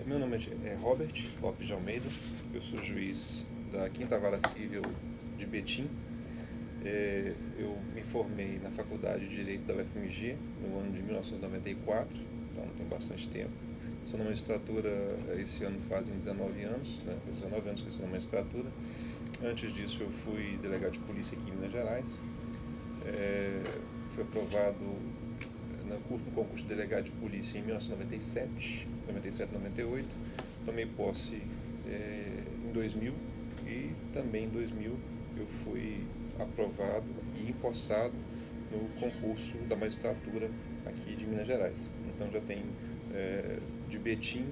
Meu nome é Robert Lopes de Almeida, eu sou juiz da 5ª Vara Civil de Betim. Eu me formei na Faculdade de Direito da UFMG no ano de 1994, então tem bastante tempo. Estou na magistratura, esse ano fazem 19 anos, né? 19 anos que estou na magistratura. Antes disso eu fui delegado de polícia aqui em Minas Gerais. Fui aprovado no concurso de delegado de polícia em 1997, 98. Tomei posse em 2000 e também em 2000 eu fui aprovado e empossado no concurso da magistratura aqui de Minas Gerais. Então já tem de Betim,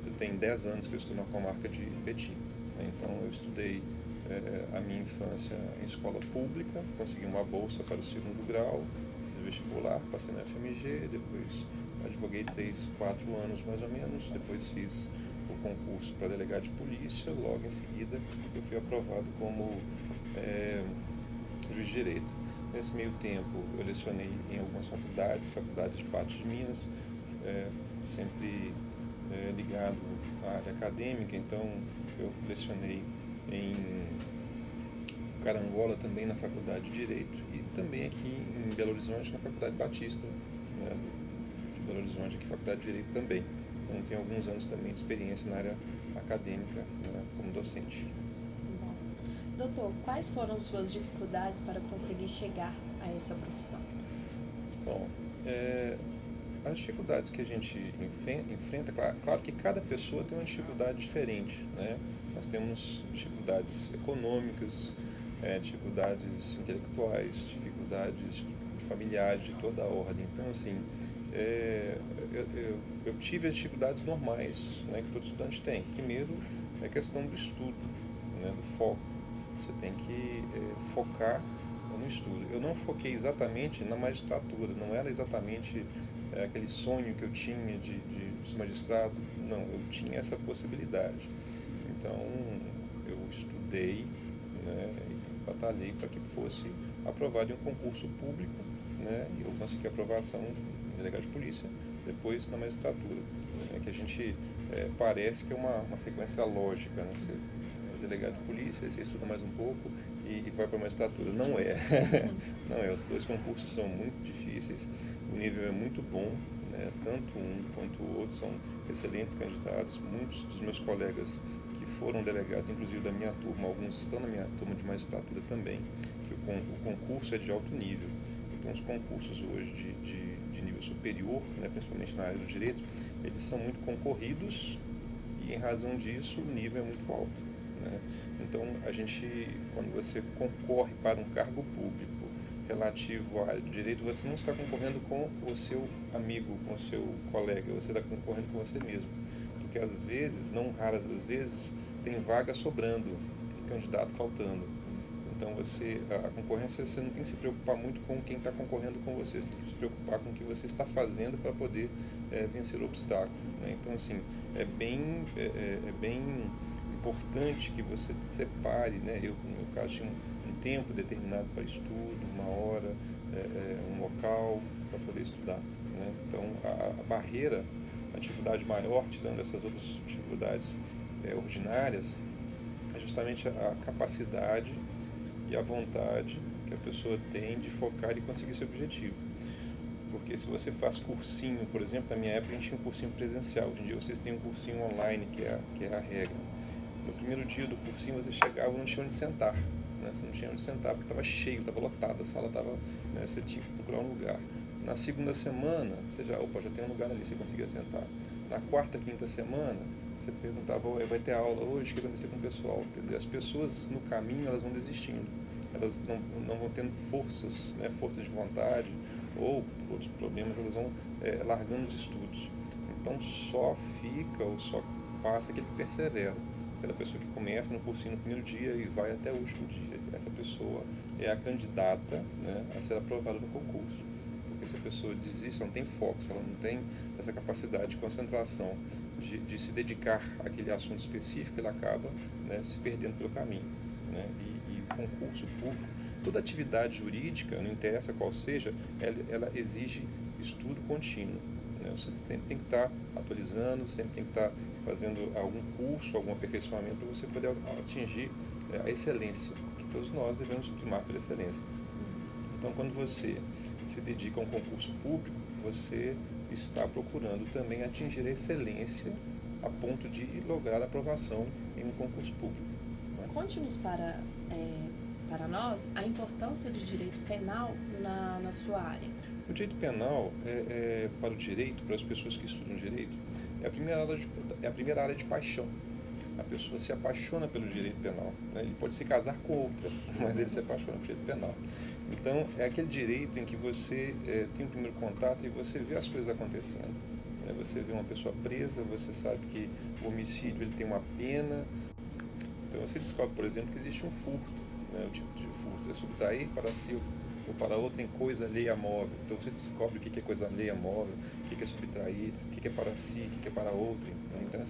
eu tenho 10 anos que eu estou na comarca de Betim. Então eu estudei a minha infância em escola pública, consegui uma bolsa para o 2º grau, fiz vestibular, passei na FMG, depois advoguei 4 anos mais ou menos, depois fiz o concurso para delegado de polícia, logo em seguida eu fui aprovado como juiz de direito. Nesse meio tempo eu lecionei em algumas faculdades de Patos de Minas, sempre ligado à área acadêmica, então eu lecionei em Carangola também na Faculdade de Direito e também aqui em Belo Horizonte na Faculdade Batista, né, de Belo Horizonte, aqui Faculdade de Direito também. Então tenho alguns anos também de experiência na área acadêmica, né, como docente. Bom. Doutor, quais foram suas dificuldades para conseguir chegar a essa profissão? Bom, as dificuldades que a gente enfrenta, claro que cada pessoa tem uma dificuldade diferente, né? Nós temos dificuldades econômicas, dificuldades intelectuais, dificuldades familiares de toda a ordem. Então, assim, eu tive as dificuldades normais, né, que todo estudante tem. Primeiro, é a questão do estudo, né, do foco. Você tem que focar no estudo. Eu não foquei exatamente na magistratura, não era exatamente aquele sonho que eu tinha de ser magistrado, não, eu tinha essa possibilidade. Então, eu estudei, né, e batalhei para que fosse aprovado em um concurso público, né, e eu consegui aprovação em delegado de polícia, depois na magistratura, né, que a gente parece que é uma sequência lógica, né, você é delegado de polícia, você estuda mais um pouco e vai para a magistratura. Não é. Não é, os dois concursos são muito difíceis, o nível é muito bom, né? Tanto um quanto o outro são excelentes candidatos. Muitos dos meus colegas que foram delegados, inclusive da minha turma, alguns estão na minha turma de magistratura também, que o concurso é de alto nível. Então os concursos hoje de nível superior, né, principalmente na área do direito, eles são muito concorridos e em razão disso o nível é muito alto, né? Então a gente, quando você concorre para um cargo público relativo à área do direito, você não está concorrendo com o seu amigo, com o seu colega, você está concorrendo com você mesmo. Porque às vezes, não raras das vezes, tem vaga sobrando e candidato faltando. Então a concorrência, você não tem que se preocupar muito com quem está concorrendo com você, você tem que se preocupar com o que você está fazendo para poder vencer o obstáculo, né? Então assim, é bem importante que você separe, né? Eu, no meu caso, tinha um tempo determinado para estudo, uma hora, um local para poder estudar, né? Então a barreira, a dificuldade maior, tirando essas outras dificuldades ordinárias, é justamente a capacidade e a vontade que a pessoa tem de focar e conseguir seu objetivo. Porque se você faz cursinho, por exemplo, na minha época a gente tinha um cursinho presencial, hoje em dia vocês têm um cursinho online, que é a regra. No primeiro dia do cursinho você chegava e não tinha onde sentar, né? Você não tinha onde sentar porque estava cheio, estava lotado, a sala estava, né, você tinha que procurar um lugar. Na segunda semana, você já tem um lugar ali, você conseguia sentar. Na quarta, quinta semana, você perguntava, vai ter aula hoje, o que vai acontecer com o pessoal? Quer dizer, as pessoas no caminho, elas vão desistindo, elas não vão tendo forças, né, forças de vontade, ou por outros problemas, elas vão largando os estudos. Então só fica ou só passa aquele que persevera, aquela pessoa que começa no cursinho no primeiro dia e vai até o último dia. Essa pessoa é a candidata, né, a ser aprovada no concurso. Porque se a pessoa desiste, ela não tem foco, se ela não tem essa capacidade de concentração, de se dedicar àquele assunto específico, ela acaba, né, se perdendo pelo caminho, né? E o concurso público, toda atividade jurídica, não interessa qual seja, ela exige estudo contínuo, né? Você sempre tem que estar atualizando, sempre tem que estar fazendo algum curso, algum aperfeiçoamento para você poder atingir a excelência, que todos nós devemos primar pela excelência. Então, quando você se dedica a um concurso público, você está procurando também atingir a excelência a ponto de lograr a aprovação em um concurso público, né? Conte-nos para nós a importância do direito penal na sua área. O direito penal, para o direito, para as pessoas que estudam direito, é a primeira área de paixão. A pessoa se apaixona pelo direito penal, né? Ele pode se casar com outra, mas ele se apaixona pelo direito penal. Então, é aquele direito em que você tem um primeiro contato e você vê as coisas acontecendo, né? Você vê uma pessoa presa, você sabe que o homicídio ele tem uma pena. Então, você descobre, por exemplo, que existe um furto, né? O tipo de furto é subtrair para si ou para outra em coisa alheia móvel. Então, você descobre o que é coisa alheia móvel, o que é subtrair, o que é para si, o que é para outra, né? Então,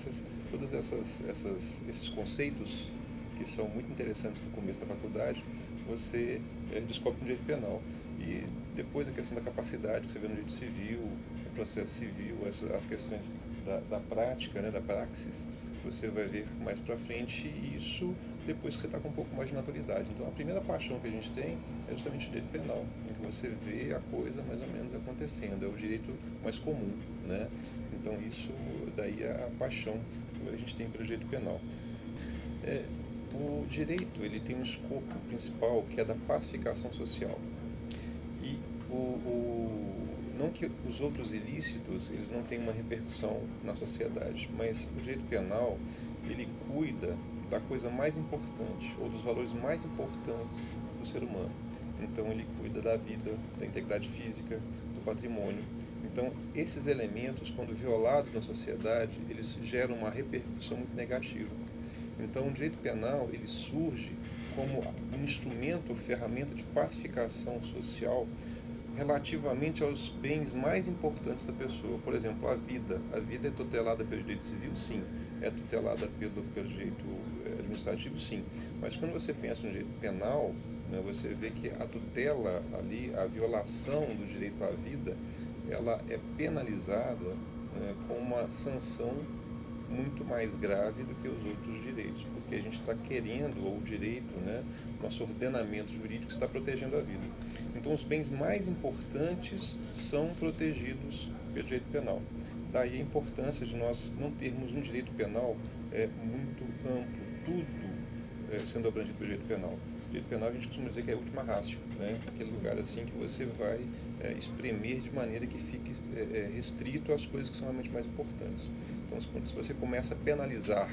todos esses conceitos que são muito interessantes no começo da faculdade, você descobre no direito penal. E depois a questão da capacidade, que você vê no direito civil, no processo civil, as questões da prática, né, da praxis, você vai ver mais para frente, e isso depois que você está com um pouco mais de maturidade. Então, a primeira paixão que a gente tem é justamente o direito penal, em que você vê a coisa mais ou menos acontecendo, é o direito mais comum, né? Então, isso daí é a paixão que a gente tem pelo direito penal. O direito, ele tem um escopo principal, que é da pacificação social. E não que os outros ilícitos eles não tenham uma repercussão na sociedade, mas o direito penal ele cuida da coisa mais importante, ou dos valores mais importantes do ser humano. Então ele cuida da vida, da integridade física, do patrimônio. Então esses elementos, quando violados na sociedade, eles geram uma repercussão muito negativa. Então o direito penal ele surge como um instrumento ou ferramenta de pacificação social relativamente aos bens mais importantes da pessoa. Por exemplo, a vida. A vida é tutelada pelo direito civil? Sim. É tutelada pelo direito administrativo? Sim. Mas quando você pensa no direito penal, né, você vê que a tutela ali, a violação do direito à vida, ela é penalizada, né, com uma sanção muito mais grave do que os outros direitos, porque a gente está querendo, ou o direito, né, nosso ordenamento jurídico está protegendo a vida. Então, os bens mais importantes são protegidos pelo direito penal. Daí a importância de nós não termos um direito penal muito amplo, tudo sendo abrangido pelo direito penal. O direito penal a gente costuma dizer que é a última ratio, né? Aquele lugar assim que você vai espremer de maneira que fique restrito às coisas que são realmente mais importantes. Então, se você começa a penalizar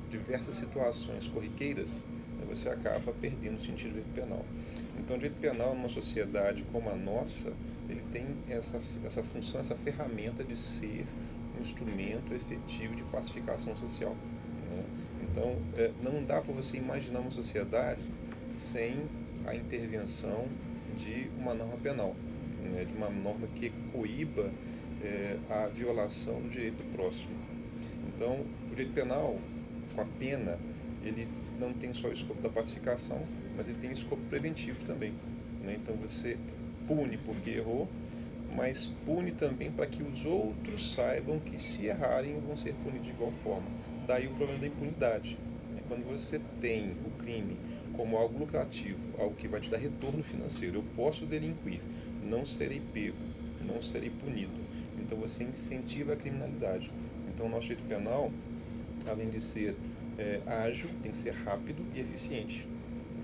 diversas situações corriqueiras, você acaba perdendo o sentido do direito penal. Então, o direito penal, numa sociedade como a nossa, ele tem essa função, essa ferramenta de ser um instrumento efetivo de pacificação social, né? Então, não dá para você imaginar uma sociedade sem a intervenção de uma norma penal, né? De uma norma que coíba a violação do direito do próximo. Então, o direito penal, com a pena, ele não tem só o escopo da pacificação, mas ele tem o escopo preventivo também, né? Então, você pune porque errou, mas pune também para que os outros saibam que, se errarem, vão ser punidos de igual forma. Daí o problema da impunidade, né? Quando você tem o crime como algo lucrativo, algo que vai te dar retorno financeiro, eu posso delinquir, não serei pego, não serei punido. Então você incentiva a criminalidade. Então o nosso direito penal, além de ser ágil, tem que ser rápido e eficiente.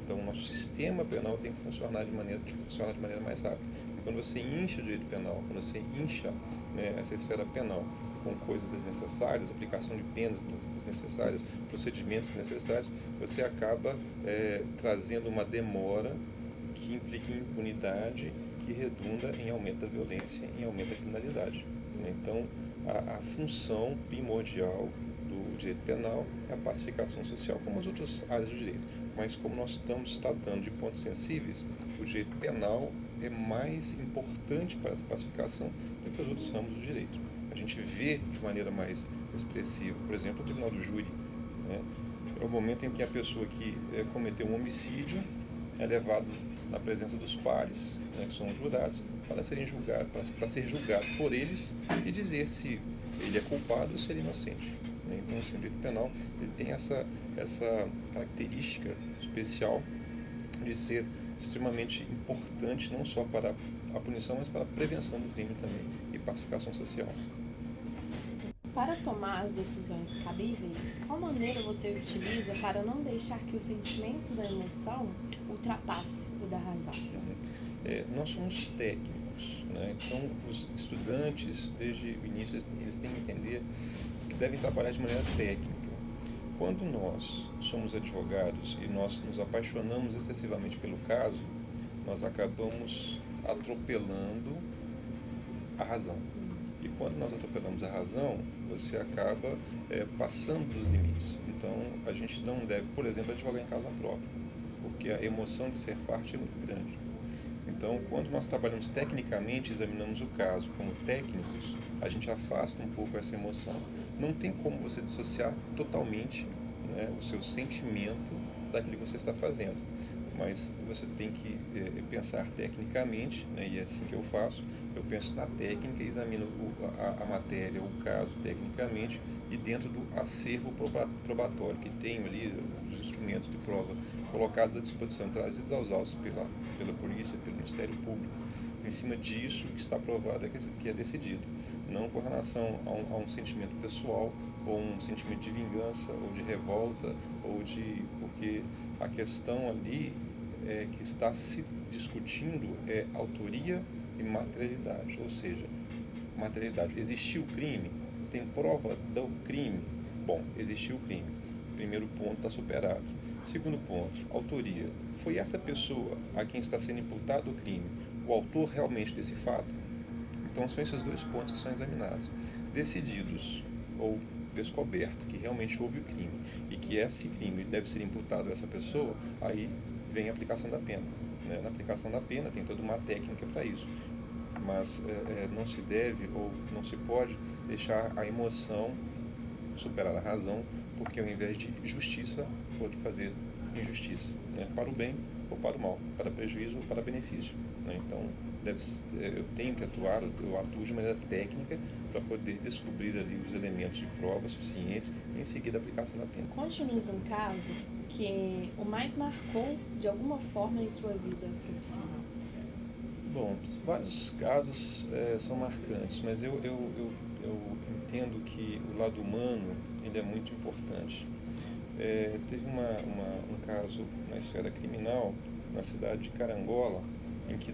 Então o nosso sistema penal tem que funcionar de maneira mais rápida. E quando você incha o direito penal, quando você incha, né, essa esfera penal com coisas desnecessárias, aplicação de penas desnecessárias, procedimentos desnecessários, você acaba trazendo uma demora que implica em impunidade, que redunda em aumento da violência, em aumento da criminalidade, né? Então, a função primordial do direito penal é a pacificação social, como as outras áreas do direito. Mas como nós estamos tratando de pontos sensíveis, o direito penal é mais importante para essa pacificação do que os outros ramos do direito. A gente vê de maneira mais expressiva, por exemplo, o tribunal do júri, né? É o momento em que a pessoa que cometeu um homicídio, é levado na presença dos pares, né, que são os jurados, para serem julgados, para ser julgado por eles e dizer se ele é culpado ou se ele é inocente. Né? Então, o direito penal ele tem essa característica especial de ser extremamente importante não só para a punição, mas para a prevenção do crime também e pacificação social. Para tomar as decisões cabíveis, qual maneira você utiliza para não deixar que o sentimento da emoção ultrapasse o da razão? Nós somos técnicos, né? Então os estudantes, desde o início, eles têm que entender que devem trabalhar de maneira técnica. Quando nós somos advogados e nós nos apaixonamos excessivamente pelo caso, nós acabamos atropelando a razão. E quando nós atropelamos a razão, você acaba passando dos limites. Então, a gente não deve, por exemplo, advogar em causa própria, porque a emoção de ser parte é muito grande. Então, quando nós trabalhamos tecnicamente, examinamos o caso como técnicos, a gente afasta um pouco essa emoção. Não tem como você dissociar totalmente, né, o seu sentimento daquilo que você está fazendo. Mas você tem que pensar tecnicamente, né, e é assim que eu faço. Eu penso na técnica, examino a matéria, o caso tecnicamente, e dentro do acervo probatório, que tenho ali os instrumentos de prova colocados à disposição, trazidos aos autos pela polícia, pelo Ministério Público. Em cima disso que está provado que é decidido, não com relação a um sentimento pessoal, ou um sentimento de vingança, ou de revolta, porque a questão ali que está se discutindo é autoria e materialidade, ou seja, materialidade. Existiu o crime? Tem prova do crime? Bom, existiu o crime. Primeiro ponto está superado. Segundo ponto, autoria. Foi essa pessoa a quem está sendo imputado o crime o autor realmente desse fato? Então são esses dois pontos que são examinados. Decididos ou descoberto que realmente houve o crime e que esse crime deve ser imputado a essa pessoa, aí vem a aplicação da pena. Né? Na aplicação da pena tem toda uma técnica para isso, mas não se deve ou não se pode deixar a emoção superar a razão, porque ao invés de justiça, pode fazer injustiça, né? Para o bem ou para o mal, para prejuízo ou para benefício. Né? Então, eu tenho que atuar, eu atuo de maneira técnica para poder descobrir ali os elementos de prova suficientes e em seguida a aplicação da pena. Conte-nos um caso que o mais marcou de alguma forma em sua vida profissional. Bom, vários casos são marcantes, mas eu entendo que o lado humano ele é muito importante. Teve um caso na esfera criminal, na cidade de Carangola, em que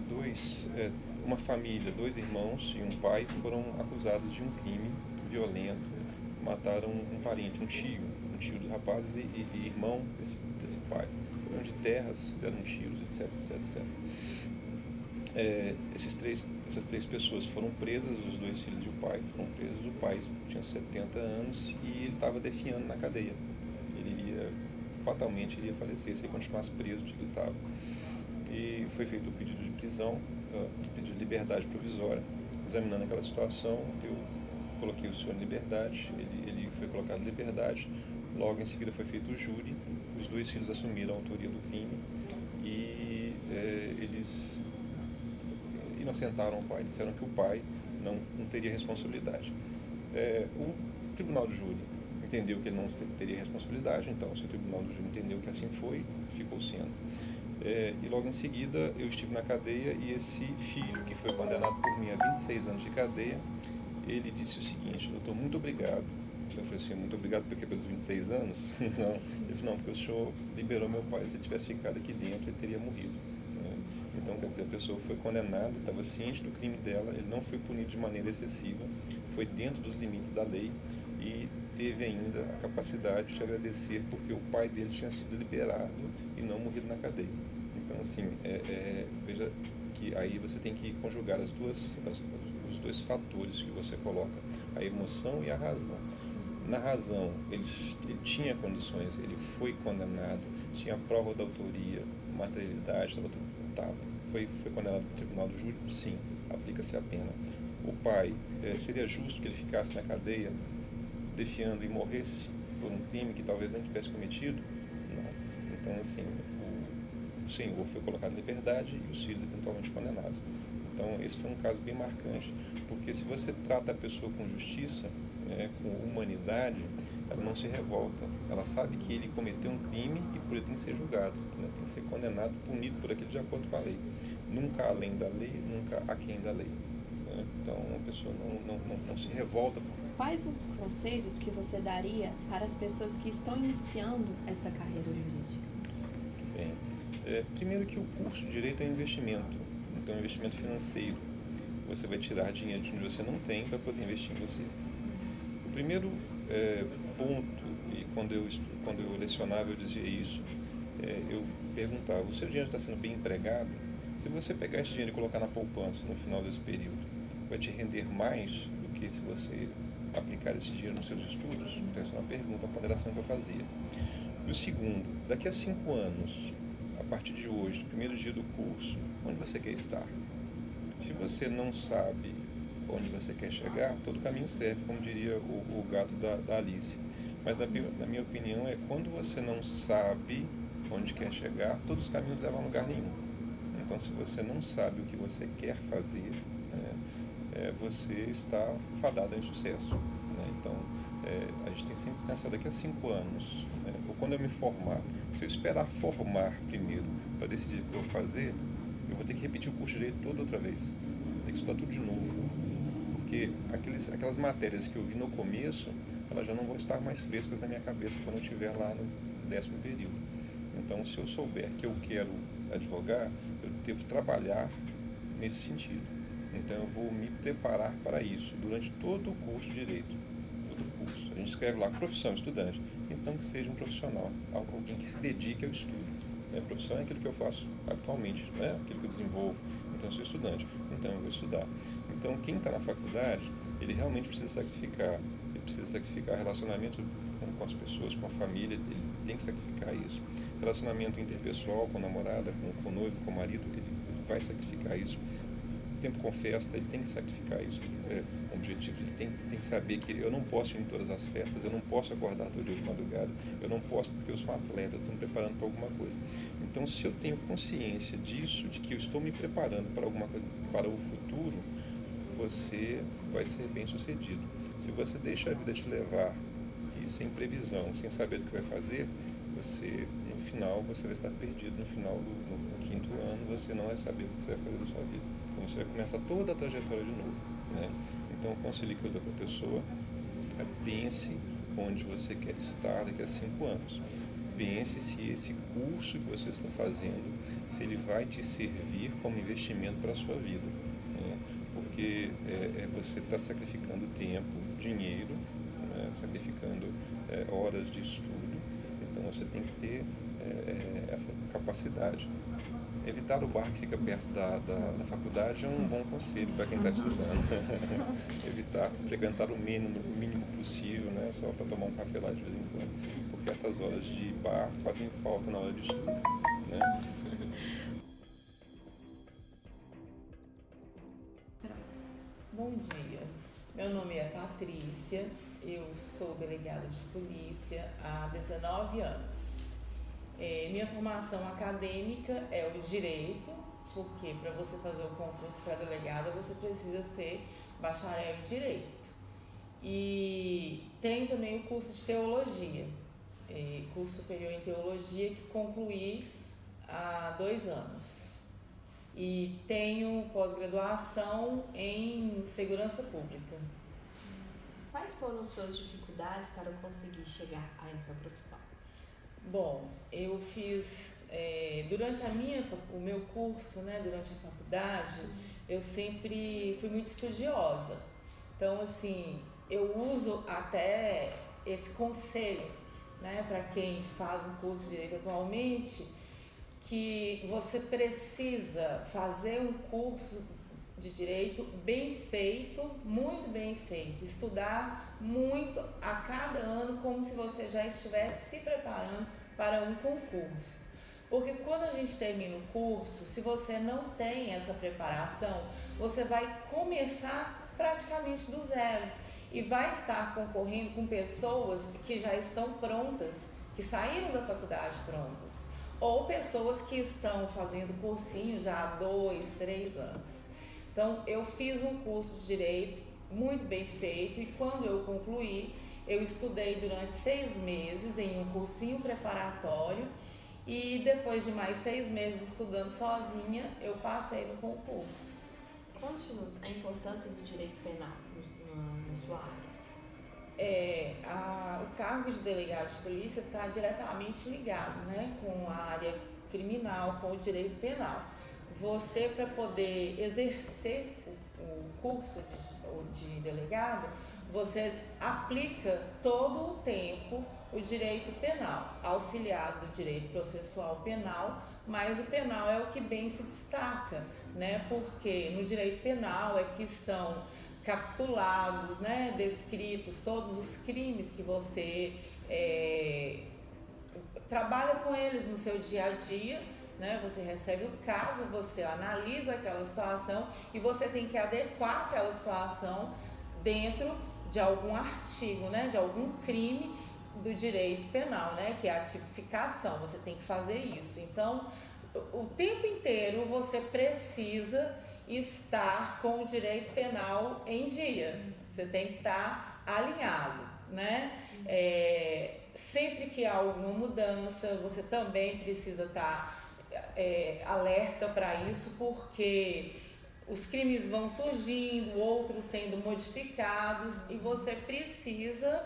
uma família, dois irmãos e um pai foram acusados de um crime violento, mataram um parente, um tio dos rapazes e irmão desse pai. Foram de terras, deram tiros, etc, etc, etc. Essas três pessoas foram presas, os dois filhos e o pai foram presos. O pai tinha 70 anos e ele estava definhando na cadeia. Ele fatalmente iria falecer se ele continuasse preso onde ele estava. E foi feito o pedido de prisão, pedido de liberdade provisória. Examinando aquela situação, eu coloquei o senhor em liberdade, ele foi colocado em liberdade. Logo em seguida foi feito o júri, os dois filhos assumiram a autoria do crime e eles inocentaram o pai, disseram que o pai não teria responsabilidade. O tribunal de júri entendeu que ele não teria responsabilidade, então se o tribunal de júri entendeu que assim foi, ficou sendo. E logo em seguida eu estive na cadeia e esse filho, que foi condenado por mim a 26 anos de cadeia, ele disse o seguinte: doutor, muito obrigado. Eu falei assim: muito obrigado porque pelos 26 anos? Não. Ele falou: não, porque o senhor liberou meu pai, se ele tivesse ficado aqui dentro ele teria morrido. Então, quer dizer, a pessoa foi condenada, estava ciente do crime dela, ele não foi punido de maneira excessiva, foi dentro dos limites da lei e teve ainda a capacidade de agradecer porque o pai dele tinha sido liberado e não morrido na cadeia. Então, assim, veja que aí você tem que conjugar os dois fatores que você coloca, a emoção e a razão. Na razão, ele tinha condições, ele foi condenado, tinha prova da autoria, materialidade, foi condenado no tribunal do júri, sim, aplica-se a pena. O pai, seria justo que ele ficasse na cadeia, defiando e morresse por um crime que talvez nem tivesse cometido? Não. Então, assim, o senhor foi colocado em liberdade e os filhos eventualmente condenados. Então, esse foi um caso bem marcante, porque se você trata a pessoa com justiça, com humanidade, ela não se revolta. Ela sabe que ele cometeu um crime e por ele tem que ser julgado, né? Tem que ser condenado, punido por aquilo de acordo com a lei. Nunca além da lei, nunca aquém da lei, né? Então, a pessoa não se revolta. Quais os conselhos que você daria para as pessoas que estão iniciando essa carreira jurídica? Bem, primeiro que o curso de Direito é um investimento, então é um investimento financeiro. Você vai tirar dinheiro de onde você não tem para poder investir em você. O primeiro ponto, e quando eu lecionava eu dizia isso, eu perguntava, o seu dinheiro está sendo bem empregado? Se você pegar esse dinheiro e colocar na poupança no final desse período, vai te render mais do que se você aplicar esse dinheiro nos seus estudos? Então essa é uma pergunta, uma ponderação que eu fazia. E o segundo, daqui a 5 anos, a partir de hoje, no primeiro dia do curso, onde você quer estar? Se você não sabe onde você quer chegar, todo caminho serve, como diria o gato da Alice. Mas na minha opinião quando você não sabe onde quer chegar, todos os caminhos levam a lugar nenhum. Então se você não sabe o que você quer fazer, você está fadado ao insucesso, né? Então a gente tem sempre que pensar daqui a 5 anos, né? Ou quando eu me formar, se eu esperar formar primeiro para decidir o que eu vou fazer, eu vou ter que repetir o curso de Direito todo outra vez, vou ter que estudar tudo de novo, porque aquelas matérias que eu vi no começo, elas já não vão estar mais frescas na minha cabeça quando eu estiver lá no 10º período. Então, se eu souber que eu quero advogar, eu devo trabalhar nesse sentido. Então, eu vou me preparar para isso durante todo o curso de Direito. Todo o curso. A gente escreve lá, profissão, estudante. Então, que seja um profissional, alguém que se dedique ao estudo. Profissão é aquilo que eu faço atualmente, aquilo que eu desenvolvo. Então, eu sou estudante, então eu vou estudar. Então, quem está na faculdade, ele realmente precisa sacrificar. Ele precisa sacrificar relacionamento com as pessoas, com a família, ele tem que sacrificar isso. Relacionamento interpessoal com a namorada, com o noivo, com o marido, ele vai sacrificar isso. Tempo com festa, ele tem que sacrificar isso. Se ele quiser um objetivo, ele tem que saber que eu não posso ir em todas as festas, eu não posso acordar todo dia de madrugada, eu não posso porque eu sou um atleta, estou me preparando para alguma coisa. Então, se eu tenho consciência disso, de que eu estou me preparando para alguma coisa, para o futuro, você vai ser bem sucedido. Se você deixa a vida te levar e sem previsão, sem saber o que vai fazer, no final você vai estar perdido. No final do 5º ano, você não vai saber o que você vai fazer da sua vida. Então você vai começar toda a trajetória de novo, né? Então o conselho que eu dou para a pessoa é: pense onde você quer estar daqui a 5 anos. Pense se esse curso que você está fazendo, se ele vai te servir como investimento para a sua vida, né? Porque você está sacrificando tempo, dinheiro, né? Sacrificando horas de estudo. Então você tem que ter essa capacidade. Evitar o bar que fica perto da faculdade é um bom conselho para quem está estudando. Evitar frequentar o mínimo possível, né? Só para tomar um café lá de vez em quando. Porque essas horas de bar fazem falta na hora de estudo, né? Bom dia, meu nome é Patrícia, eu sou delegada de polícia há 19 anos. Minha formação acadêmica é o direito, porque para você fazer o concurso para delegada você precisa ser bacharel em direito. E tenho também o curso de teologia, curso superior em teologia que concluí há 2 anos. E tenho pós-graduação em segurança pública. Quais foram suas dificuldades para conseguir chegar a essa profissão? Bom, eu fiz, durante o meu curso, né, durante a faculdade, eu sempre fui muito estudiosa. Então, assim, eu uso até esse conselho, né, para quem faz um curso de direito atualmente, que você precisa fazer um curso de direito bem feito, muito bem feito, estudar muito a cada ano como se você já estivesse se preparando para um concurso. Porque quando a gente termina o curso, se você não tem essa preparação, você vai começar praticamente do zero e vai estar concorrendo com pessoas que já estão prontas, que saíram da faculdade prontas. ou pessoas que estão fazendo cursinho já há 2, 3 anos. Então, eu fiz um curso de Direito muito bem feito e quando eu concluí, eu estudei durante 6 meses em um cursinho preparatório e depois de mais 6 meses estudando sozinha, eu passei no concurso. Conte-nos a importância do direito penal na sua área. O cargo de delegado de polícia está diretamente ligado, né, com a área criminal, com o direito penal. Você, para poder exercer o curso de delegado, você aplica todo o tempo o direito penal, auxiliado do direito processual penal, mas o penal é o que bem se destaca, né? Porque no direito penal é que estão capitulados, né, descritos todos os crimes que você trabalha com eles no seu dia a dia, né? Você recebe o caso, você analisa aquela situação e você tem que adequar aquela situação dentro de algum artigo, né, de algum crime do direito penal, né, que é a tipificação. Você tem que fazer isso. Então, o tempo inteiro você precisa estar com o direito penal em dia. Você tem que estar alinhado, né? Sempre que há alguma mudança, você também precisa estar alerta para isso, porque os crimes vão surgindo, outros sendo modificados e você precisa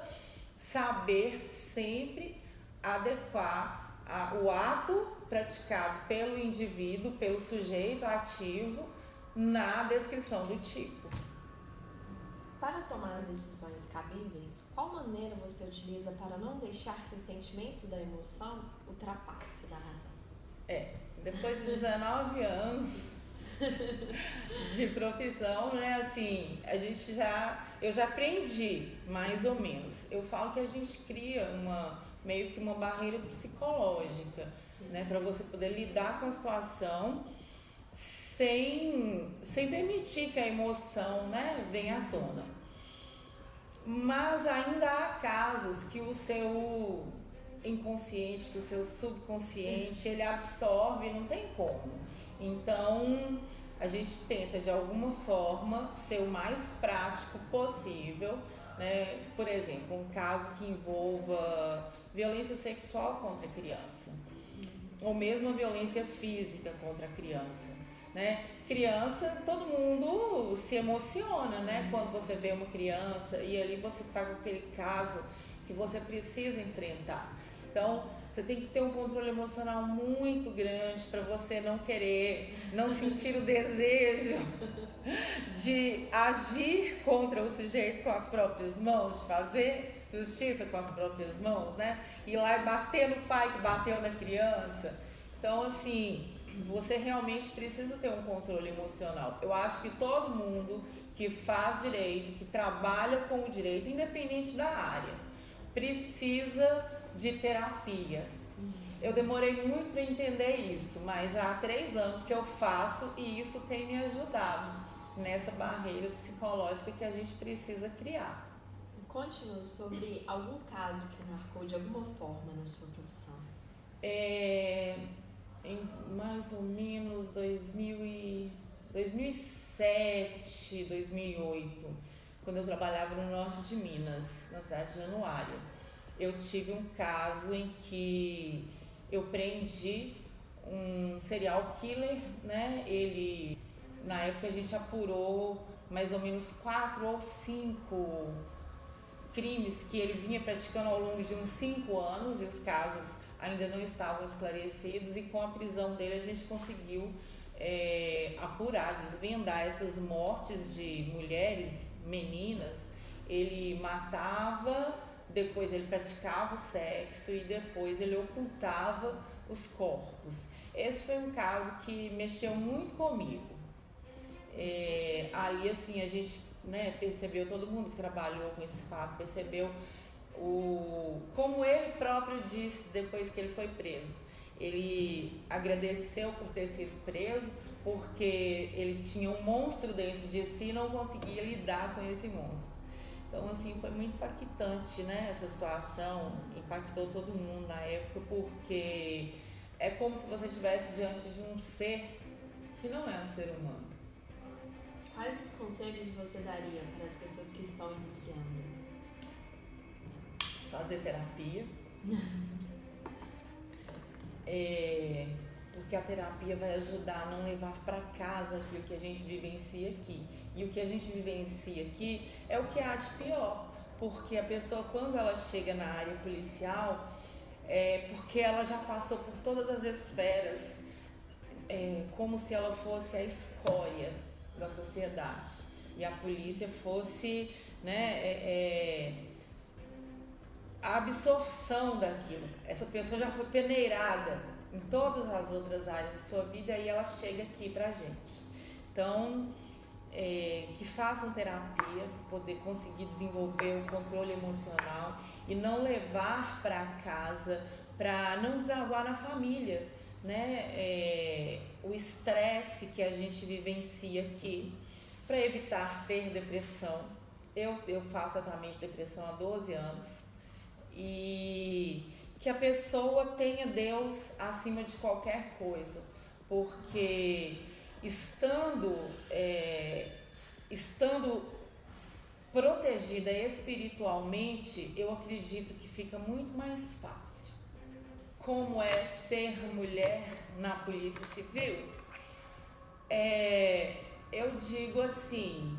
saber sempre adequar o ato praticado pelo indivíduo, pelo sujeito ativo, na descrição do tipo. Para tomar as decisões cabíveis, qual maneira você utiliza para não deixar que o sentimento da emoção ultrapasse da razão? Depois de 19 anos de profissão, né, assim, eu já aprendi mais ou menos. Eu falo que a gente cria meio que uma barreira psicológica, né, para você poder lidar com a situação sem permitir que a emoção, né, venha à tona. Mas ainda há casos que o seu inconsciente, que o seu subconsciente, ele absorve, não tem como. Então, a gente tenta de alguma forma ser o mais prático possível, né? Por exemplo, um caso que envolva violência sexual contra a criança, ou mesmo a violência física contra a criança, né? Criança, todo mundo se emociona, né? Quando você vê uma criança e ali você está com aquele caso que você precisa enfrentar. Então, você tem que ter um controle emocional muito grande para você não sentir o desejo de agir contra o sujeito com as próprias mãos, de fazer justiça com as próprias mãos, né? Ir lá e bater no pai que bateu na criança. Então, assim, você realmente precisa ter um controle emocional. Eu acho que todo mundo que faz direito, que trabalha com o direito, independente da área, precisa de terapia. Eu demorei muito para entender isso, mas já há 3 anos que eu faço e isso tem me ajudado nessa barreira psicológica que a gente precisa criar. Conte-nos sobre algum caso que marcou de alguma forma na sua profissão. Em mais ou menos 2007, 2008, quando eu trabalhava no norte de Minas, na cidade de Januário, eu tive um caso em que eu prendi um serial killer, né? Ele, na época a gente apurou mais ou menos 4 ou 5 crimes que ele vinha praticando ao longo de uns 5 anos e os casos ainda não estavam esclarecidos, e com a prisão dele a gente conseguiu apurar, desvendar essas mortes de mulheres, meninas. Ele matava, depois ele praticava o sexo e depois ele ocultava os corpos. Esse foi um caso que mexeu muito comigo. Ali assim a gente, né, percebeu, todo mundo que trabalhou com esse fato percebeu como ele próprio disse depois que ele foi preso. Ele agradeceu por ter sido preso porque ele tinha um monstro dentro de si e não conseguia lidar com esse monstro. Então, assim, foi muito impactante, né? Essa situação impactou todo mundo na época, porque é como se você estivesse diante de um ser que não é um ser humano. Quais os conselhos você daria para as pessoas que estão iniciando? Fazer terapia. Porque a terapia vai ajudar a não levar para casa aquilo que a gente vivencia aqui. E o que a gente vivencia aqui é o que há de pior. Porque a pessoa, quando ela chega na área policial, porque ela já passou por todas as esferas, como se ela fosse a escória da sociedade. E a polícia fosse, né, a absorção daquilo. Essa pessoa já foi peneirada em todas as outras áreas de sua vida e ela chega aqui pra gente. Então, que façam terapia para poder conseguir desenvolver o controle emocional e não levar para casa, para não desaguar na família, né? O estresse que a gente vivencia aqui, para evitar ter depressão. Eu faço tratamento de depressão há 12 anos e que a pessoa tenha Deus acima de qualquer coisa, porque estando protegida espiritualmente, eu acredito que fica muito mais fácil. Como é ser mulher na Polícia Civil? Eu digo assim,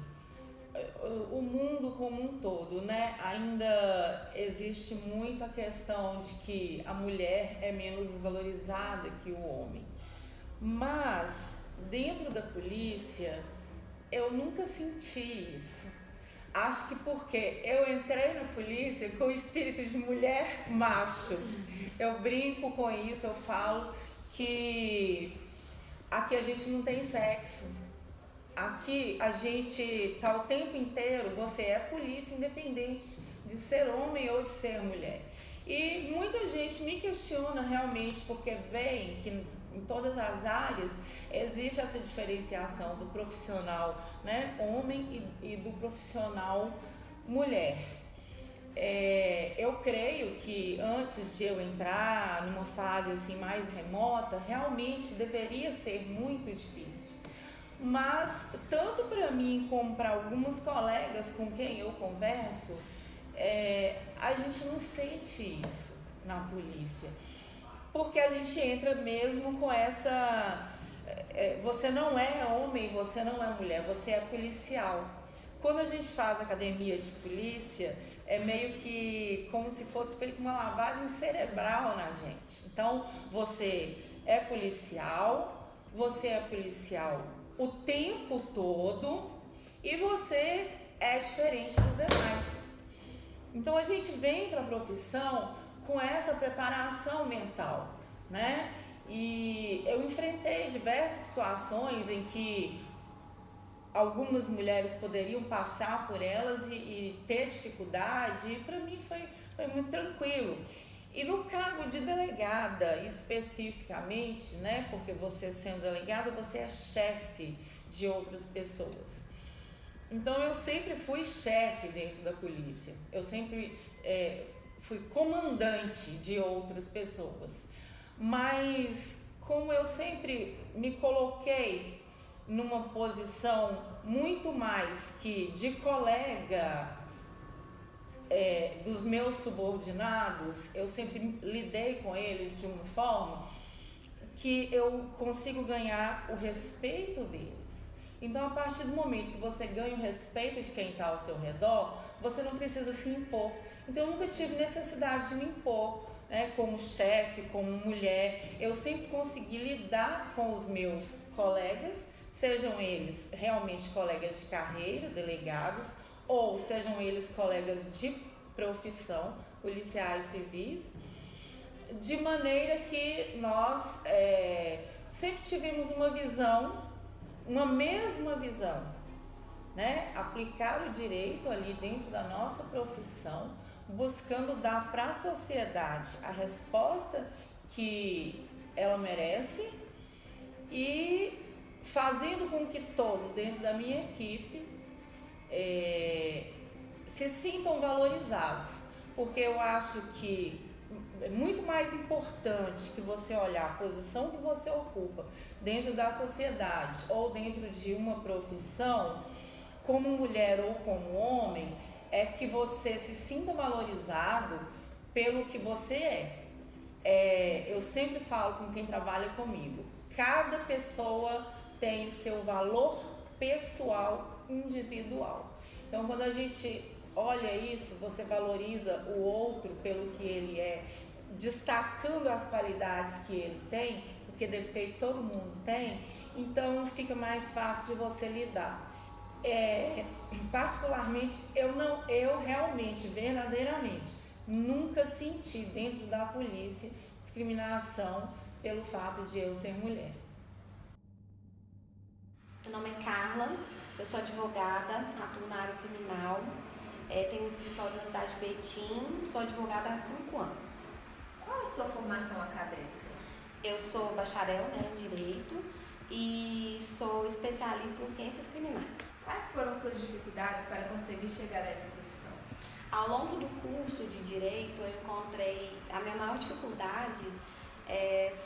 o mundo como um todo, né? Ainda existe muito a questão de que a mulher é menos valorizada que o homem. Mas dentro da polícia eu nunca senti isso. Acho que porque eu entrei na polícia com o espírito de mulher macho. Eu brinco com isso, eu falo que aqui a gente não tem sexo. Aqui a gente tá o tempo inteiro, você é polícia independente de ser homem ou de ser mulher. E muita gente me questiona realmente porque veem que em todas as áreas existe essa diferenciação do profissional, né, homem e do profissional mulher. Eu creio que antes de eu entrar numa fase assim mais remota, realmente deveria ser muito difícil. Mas tanto para mim como para alguns colegas com quem eu converso, a gente não sente isso na polícia. Porque a gente entra mesmo com essa... você não é homem, você não é mulher, você é policial. Quando a gente faz academia de polícia, é meio que como se fosse feita uma lavagem cerebral na gente. Então, você é policial o tempo todo e você é diferente dos demais. Então, a gente vem para a profissão com essa preparação mental, né? E eu enfrentei diversas situações em que algumas mulheres poderiam passar por elas e ter dificuldade, e para mim foi muito tranquilo. E no cargo de delegada especificamente, né? Porque você sendo delegada, você é chefe de outras pessoas. Então eu sempre fui chefe dentro da polícia, eu sempre fui comandante de outras pessoas, mas como eu sempre me coloquei numa posição muito mais que de colega dos meus subordinados, eu sempre lidei com eles de uma forma que eu consigo ganhar o respeito deles. Então, a partir do momento que você ganha o respeito de quem está ao seu redor, você não precisa se impor. Então, eu nunca tive necessidade de me impor, né, como chefe, como mulher. Eu sempre consegui lidar com os meus colegas, sejam eles realmente colegas de carreira, delegados, ou sejam eles colegas de profissão, policiais civis, de maneira que nós sempre tivemos uma mesma visão, né? Aplicar o direito ali dentro da nossa profissão, buscando dar para a sociedade a resposta que ela merece e fazendo com que todos dentro da minha equipe se sintam valorizados, porque eu acho que é muito mais importante que você olhar a posição que você ocupa dentro da sociedade ou dentro de uma profissão, como mulher ou como homem, é que você se sinta valorizado pelo que você é. Eu sempre falo com quem trabalha comigo, cada pessoa tem o seu valor pessoal individual. Então, quando a gente olha isso, você valoriza o outro pelo que ele é, destacando as qualidades que ele tem, porque defeito todo mundo tem, então fica mais fácil de você lidar. Particularmente, eu realmente, verdadeiramente, nunca senti dentro da polícia discriminação pelo fato de eu ser mulher. Meu nome é Carla, eu sou advogada, atuo na área criminal, tenho um escritório na cidade de Betim, sou advogada há 5 anos. Qual é a sua formação acadêmica? Eu sou bacharel, em Direito e sou especialista em Ciências Criminais. Quais foram suas dificuldades para conseguir chegar a essa profissão? Ao longo do curso de Direito, eu encontrei a minha maior dificuldade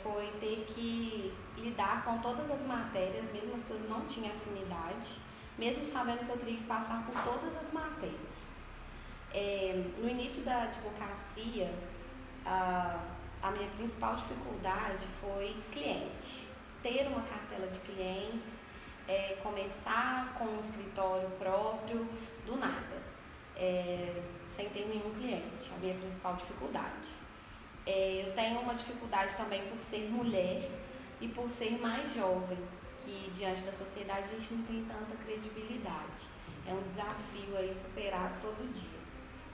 foi ter que lidar com todas as matérias, mesmo as que eu não tinha afinidade, mesmo sabendo que eu teria que passar por todas as matérias. No início da advocacia, a minha principal dificuldade foi cliente. Ter uma cartela de clientes, começar com um escritório próprio, do nada, sem ter nenhum cliente, a minha principal dificuldade. Eu tenho uma dificuldade também por ser mulher e por ser mais jovem, que diante da sociedade a gente não tem tanta credibilidade. É um desafio aí superar todo dia.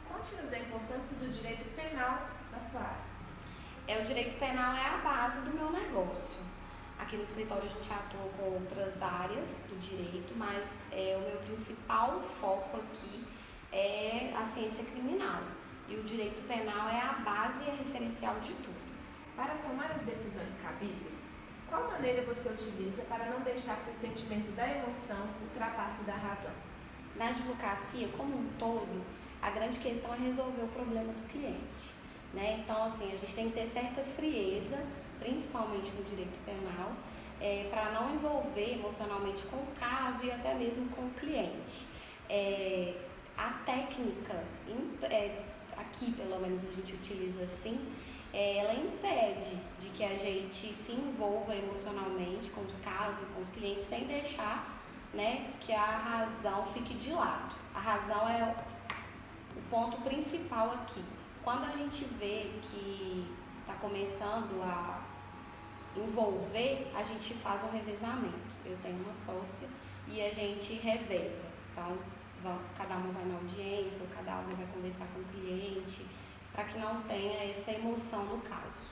Conte-nos a importância do direito penal na sua área. O direito penal é a base do meu negócio. Aqui no escritório a gente atua com outras áreas do direito, mas o meu principal foco aqui é a ciência criminal. E o direito penal é a base e a referencial de tudo. Para tomar as decisões cabíveis, qual maneira você utiliza para não deixar que o sentimento da emoção ultrapasse o da razão? Na advocacia, como um todo, a grande questão é resolver o problema do cliente, né? Então, assim, a gente tem que ter certa frieza, principalmente no direito penal, para não envolver emocionalmente com o caso e até mesmo com o cliente. A técnica, aqui pelo menos a gente utiliza assim, ela impede de que a gente se envolva emocionalmente com os casos, com os clientes, sem deixar, né, que a razão fique de lado. A razão é o ponto principal aqui. Quando a gente vê que está começando a envolver, a gente faz um revezamento. Eu tenho uma sócia e a gente reveza. Então, cada um vai na audiência, cada um vai conversar com o cliente, para que não tenha essa emoção no caso.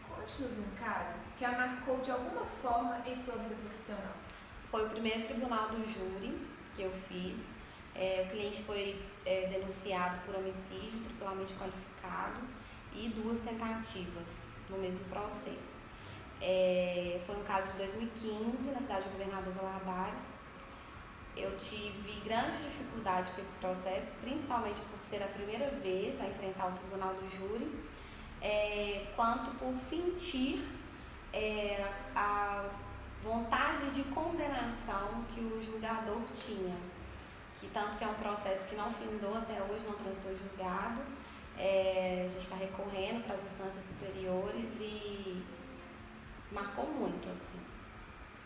Conte-nos um caso que a marcou de alguma forma em sua vida profissional. Foi o primeiro tribunal do júri que eu fiz. O cliente foi denunciado por homicídio triplamente qualificado e 2 tentativas no mesmo processo. Foi um caso de 2015, na cidade de Governador Valadares. Eu tive grande dificuldade com esse processo, principalmente por ser a primeira vez a enfrentar o tribunal do júri, quanto por sentir a vontade de condenação que o julgador tinha, que tanto que é um processo que não findou até hoje, não transitou julgado. A gente está recorrendo para as instâncias superiores e marcou muito assim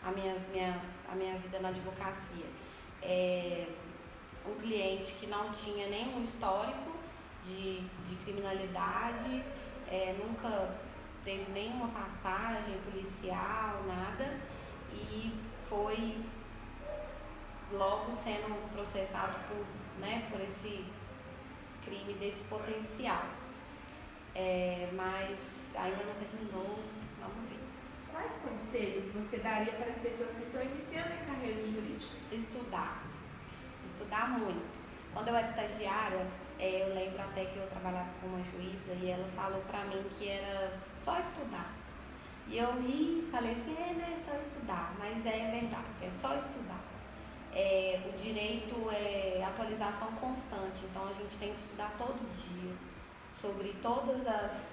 a minha vida na advocacia. Um cliente que não tinha nenhum histórico de criminalidade, nunca teve nenhuma passagem policial, nada, e foi logo sendo processado por esse crime desse potencial. Mas ainda não terminou, vamos ver. Quais conselhos você daria para as pessoas que estão iniciando em carreiras jurídicas? Estudar muito. Quando eu era estagiária, eu lembro até que eu trabalhava com uma juíza e ela falou pra mim que era só estudar. E eu ri e falei assim, né, só estudar, mas é verdade, é só estudar. O direito é atualização constante, então a gente tem que estudar todo dia sobre todas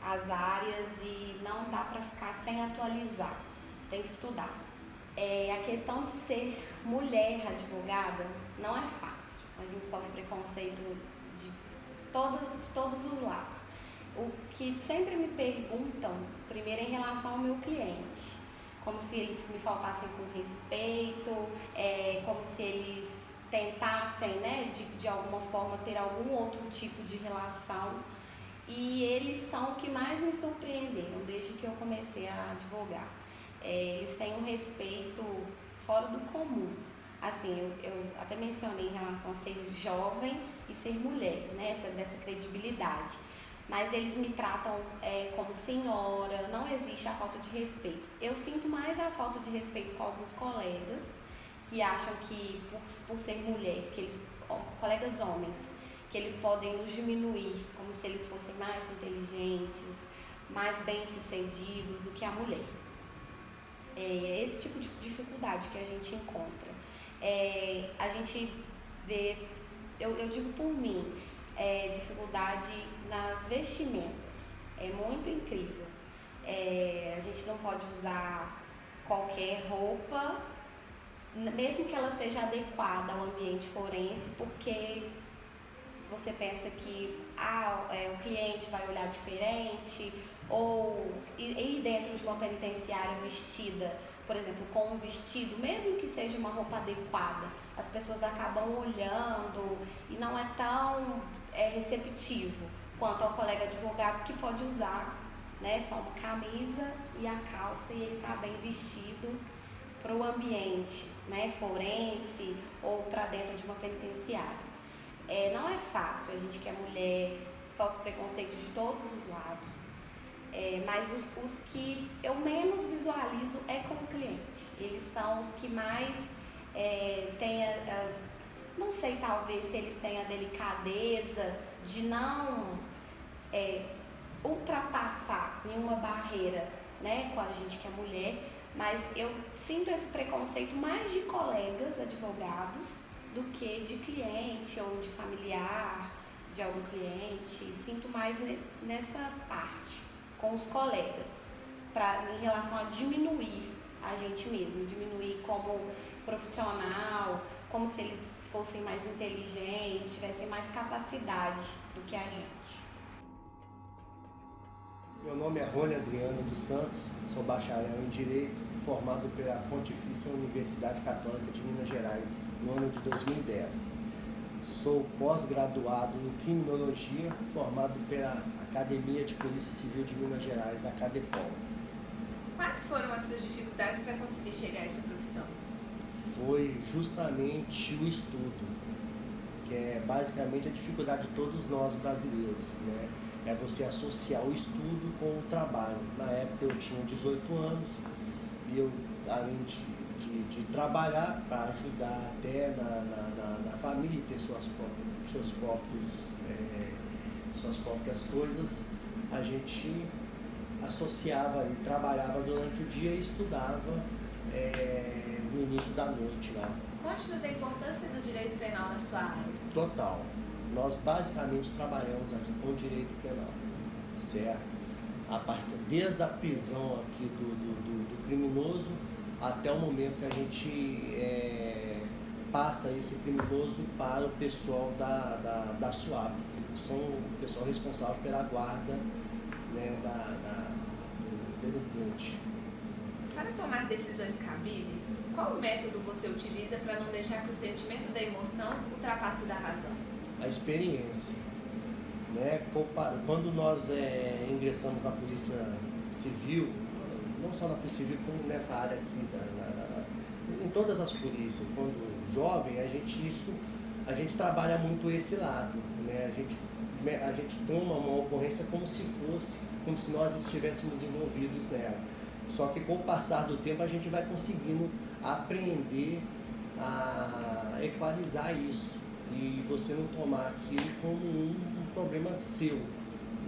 as áreas e não dá para ficar sem atualizar, tem que estudar. A questão de ser mulher advogada não é fácil, a gente sofre preconceito de todos os lados. O que sempre me perguntam, primeiro em relação ao meu cliente, como se eles me faltassem com respeito, como se eles tentassem, né, de alguma forma ter algum outro tipo de relação. E eles são o que mais me surpreenderam desde que eu comecei a advogar. Eles têm um respeito fora do comum. Assim, eu até mencionei em relação a ser jovem e ser mulher, né, dessa credibilidade. Mas eles me tratam como senhora, não existe a falta de respeito. Eu sinto mais a falta de respeito com alguns colegas que acham que por ser mulher, colegas homens, que eles podem nos diminuir como se eles fossem mais inteligentes, mais bem-sucedidos do que a mulher. Esse tipo de dificuldade que a gente encontra. A gente vê, eu digo por mim, dificuldade nas vestimentas. É muito incrível. A gente não pode usar qualquer roupa, mesmo que ela seja adequada ao ambiente forense, porque você pensa que o cliente vai olhar diferente, ou ir dentro de uma penitenciária vestida, por exemplo, com um vestido, mesmo que seja uma roupa adequada, as pessoas acabam olhando e não é tão receptivo quanto ao colega advogado que pode usar, né, só uma camisa e a calça e ele está bem vestido para o ambiente, né, forense ou para dentro de uma penitenciária. Não é fácil, a gente que é mulher sofre preconceito de todos os lados, mas os que eu menos visualizo com o cliente. Eles são os que mais têm, não sei, talvez se eles têm a delicadeza de não ultrapassar nenhuma barreira, né, com a gente que é mulher, mas eu sinto esse preconceito mais de colegas advogados do que de cliente ou de familiar de algum cliente. Sinto mais nessa parte com os colegas, em relação a diminuir a gente mesmo, diminuir como profissional, como se eles fossem mais inteligentes, tivessem mais capacidade do que a gente. Meu nome é Rony Adriano dos Santos, sou bacharel em Direito, formado pela Pontifícia Universidade Católica de Minas Gerais, no ano de 2010. Sou pós-graduado em Criminologia, formado pela Academia de Polícia Civil de Minas Gerais, a CADEPOL. Quais foram as suas dificuldades para conseguir chegar a essa profissão? Foi justamente o estudo, que é basicamente a dificuldade de todos nós brasileiros, né? É você associar o estudo com o trabalho. Na época eu tinha 18 anos e eu, além de trabalhar para ajudar até na família, ter suas próprias coisas, a gente associava e trabalhava durante o dia e estudava no início da noite lá. Conte-nos a importância do direito penal na sua área. Total. Nós basicamente trabalhamos aqui com direito penal, certo? Desde a prisão aqui do criminoso até o momento que a gente passa esse criminoso para o pessoal da SUAP, que são o pessoal responsável pela guarda, né, do delinquente. Para tomar decisões cabíveis, qual método você utiliza para não deixar que o sentimento da emoção ultrapasse o da razão? A experiência, né? Quando nós ingressamos na Polícia Civil, não só na Polícia Civil, como nessa área aqui, em todas as polícias, quando jovem, a gente trabalha muito esse lado, né? A gente toma uma ocorrência como se nós estivéssemos envolvidos nela. Só que com o passar do tempo a gente vai conseguindo aprender a equalizar isso. E você não tomar aquilo como um problema seu,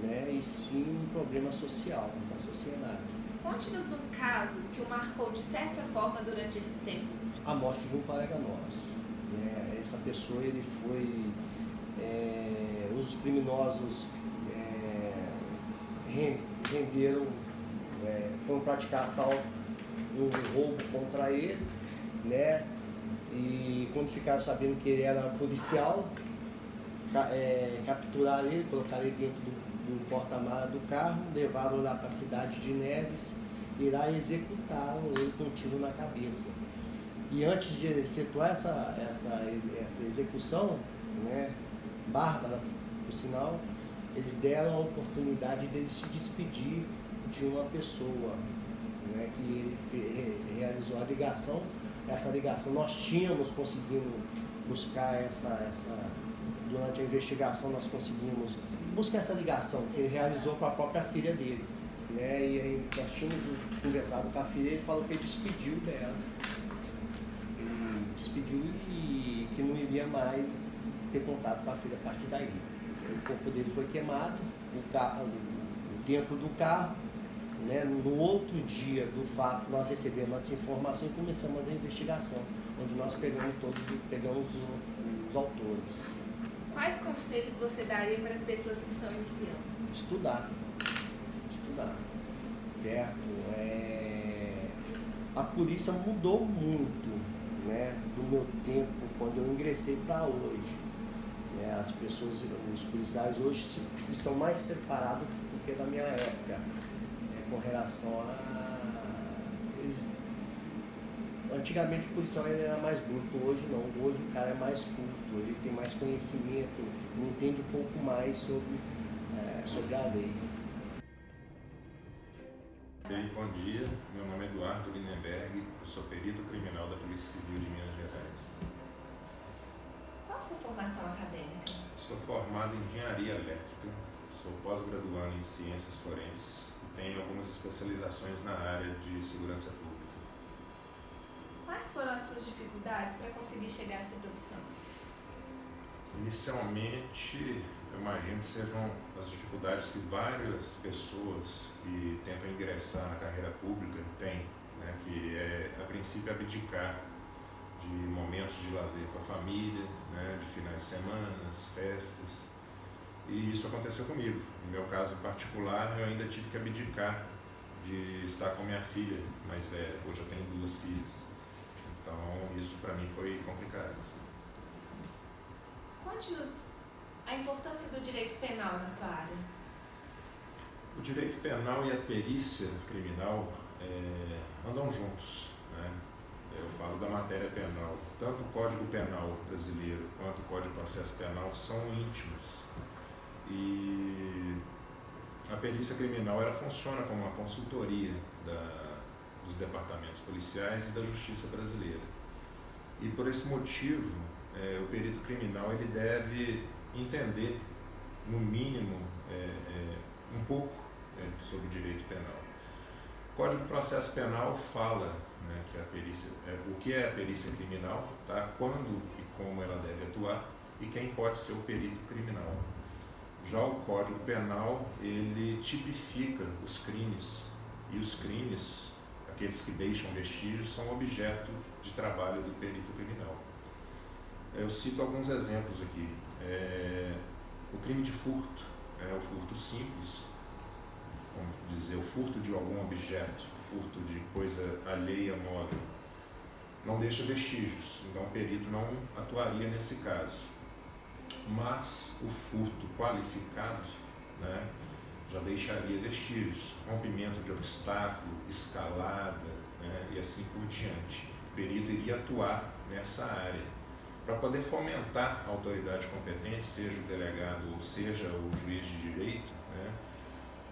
né? E sim um problema social, da sociedade. Conte-nos um caso que o marcou de certa forma durante esse tempo. A morte de um colega nosso, né? Essa pessoa, ele foi... os criminosos renderam, foram praticar assalto, um roubo contra ele, né? E quando ficaram sabendo que ele era policial, capturaram ele, colocaram ele dentro do porta-malas do carro, levaram lá para a cidade de Neves e lá executaram ele com um tiro na cabeça. E antes de efetuar essa execução, né, bárbara, por sinal, eles deram a oportunidade dele se despedir de uma pessoa, né, que ele realizou a ligação. Essa ligação nós tínhamos conseguido buscar durante a investigação nós conseguimos buscar essa ligação que ele realizou para a própria filha dele, né? E aí nós tínhamos conversado com a filha e ele falou que ele despediu dela. Ele despediu e que não iria mais ter contato com a filha a partir daí. O corpo dele foi queimado, dentro do carro, né? No outro dia do fato nós recebemos essa informação e começamos a investigação, onde nós pegamos os autores. Quais conselhos você daria para as pessoas que estão iniciando? Estudar, certo? A polícia mudou muito, né, do meu tempo, quando eu ingressei para hoje. Né? As pessoas, os policiais hoje estão mais preparados do que na minha época, com relação a... Antigamente o policial era mais bruto, hoje não. Hoje o cara é mais culto, ele tem mais conhecimento, ele entende um pouco mais sobre a lei. Bem, bom dia, meu nome é Eduardo Lindenberg, eu sou perito criminal da Polícia Civil de Minas Gerais. Qual a sua formação acadêmica? Sou formado em Engenharia Elétrica, sou pós-graduando em Ciências Forenses e tenho algumas especializações na área de segurança pública. Quais foram as suas dificuldades para conseguir chegar a essa profissão? Inicialmente, eu imagino que sejam as dificuldades que várias pessoas que tentam ingressar na carreira pública têm, né? Que é, a princípio, abdicar de momentos de lazer com a família, né? De finais de semana, festas. E isso aconteceu comigo. No meu caso particular, eu ainda tive que abdicar de estar com minha filha mais velha. Hoje eu tenho 2 filhas. Então, isso para mim foi complicado. Conte-nos a importância do direito penal na sua área. O direito penal e a perícia criminal andam juntos, né? Eu falo da matéria penal. Tanto o Código Penal brasileiro quanto o Código de Processo Penal são íntimos. E a perícia criminal ela funciona como uma consultoria dos departamentos policiais e da justiça brasileira. E por esse motivo, o perito criminal ele deve entender, no mínimo, um pouco sobre o direito penal. O Código de Processo Penal fala, né, que a perícia, o que é a perícia criminal, tá? Quando e como ela deve atuar e quem pode ser o perito criminal. Já o Código Penal, ele tipifica os crimes, e os crimes, aqueles que deixam vestígios, são objeto de trabalho do perito criminal. Eu cito alguns exemplos aqui. O crime de furto, o furto simples, vamos dizer, o furto de algum objeto, o furto de coisa alheia móvel, não deixa vestígios, então o perito não atuaria nesse caso. Mas o furto qualificado, né, já deixaria vestígios, rompimento de obstáculo, escalada, né, e assim por diante. O perito iria atuar nessa área para poder fomentar a autoridade competente, seja o delegado ou seja o juiz de direito, né,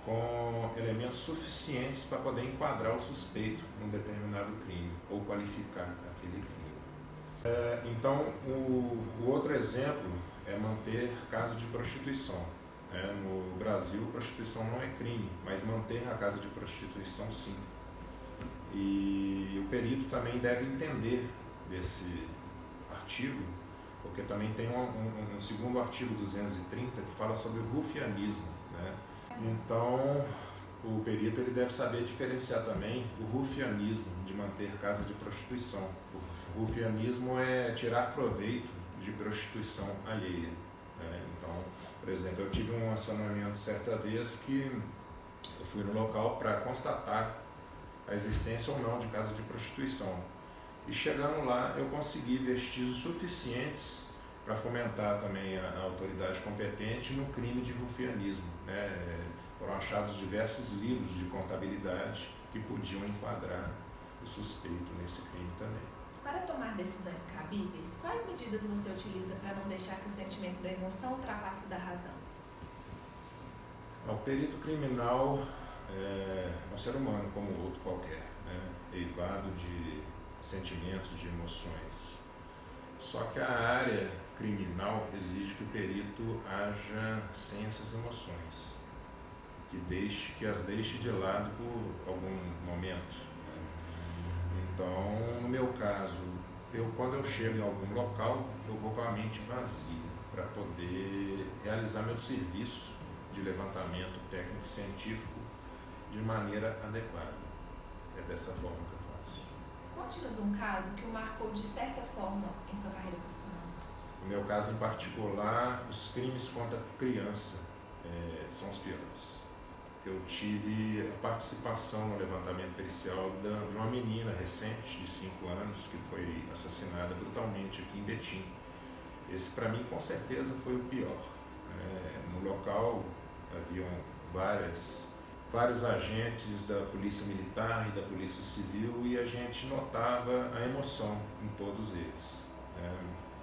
com elementos suficientes para poder enquadrar o suspeito num determinado crime ou qualificar aquele crime. Então, o outro exemplo é manter casa de prostituição. No Brasil, prostituição não é crime, mas manter a casa de prostituição, sim. E o perito também deve entender desse artigo, porque também tem um segundo artigo 230 que fala sobre o rufianismo, né? Então, o perito ele deve saber diferenciar também o rufianismo de manter casa de prostituição. O rufianismo é tirar proveito de prostituição alheia. Então, por exemplo, eu tive um acionamento certa vez que Eu fui no local para constatar a existência ou não de casa de prostituição. E chegando lá, eu consegui vestígios suficientes para fomentar também a autoridade competente no crime de rufianismo, né? Foram achados diversos livros de contabilidade que podiam enquadrar o suspeito nesse crime também. Para tomar decisões cabíveis, quais medidas você utiliza para não deixar que o sentimento da emoção ultrapasse o da razão? O perito criminal é um ser humano como outro qualquer, né? Eivado de sentimentos, de emoções. Só que a área criminal exige que o perito haja sem essas emoções, que as deixe de lado por algum momento, né? Então, no meu caso, quando eu chego em algum local, eu vou com a mente vazia para poder realizar meu serviço de levantamento técnico-científico de maneira adequada. É dessa forma que eu faço. Conte-nos um caso que o marcou de certa forma em sua carreira profissional. No meu caso em particular, os crimes contra a criança são os piores. Eu tive a participação no levantamento pericial de uma menina recente, de 5 anos, que foi assassinada brutalmente aqui em Betim. Esse, para mim, com certeza foi o pior. No local haviam vários agentes da Polícia Militar e da Polícia Civil e a gente notava a emoção em todos eles.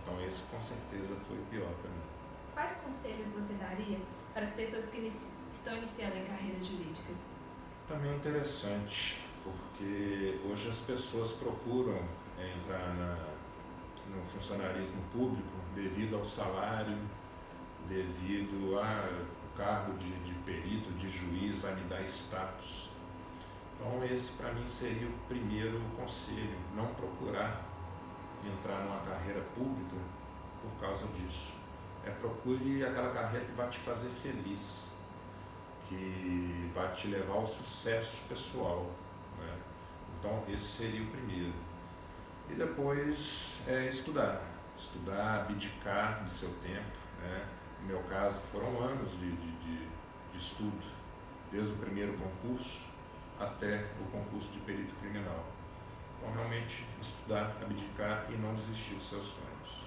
Então esse com certeza foi o pior para mim. Quais conselhos você daria para as pessoas que estão iniciando em carreiras jurídicas? Também é interessante, porque hoje as pessoas procuram entrar no funcionarismo público devido ao salário, devido ao cargo de perito, de juiz, vai me dar status. Então esse para mim seria o primeiro conselho, não procurar entrar numa carreira pública por causa disso. Procure aquela carreira que vai te fazer feliz, que vai te levar ao sucesso pessoal, né? Então esse seria o primeiro. E depois estudar, abdicar do seu tempo, né? No meu caso foram anos de estudo, desde o primeiro concurso até o concurso de perito criminal. Então realmente estudar, abdicar e não desistir dos seus sonhos.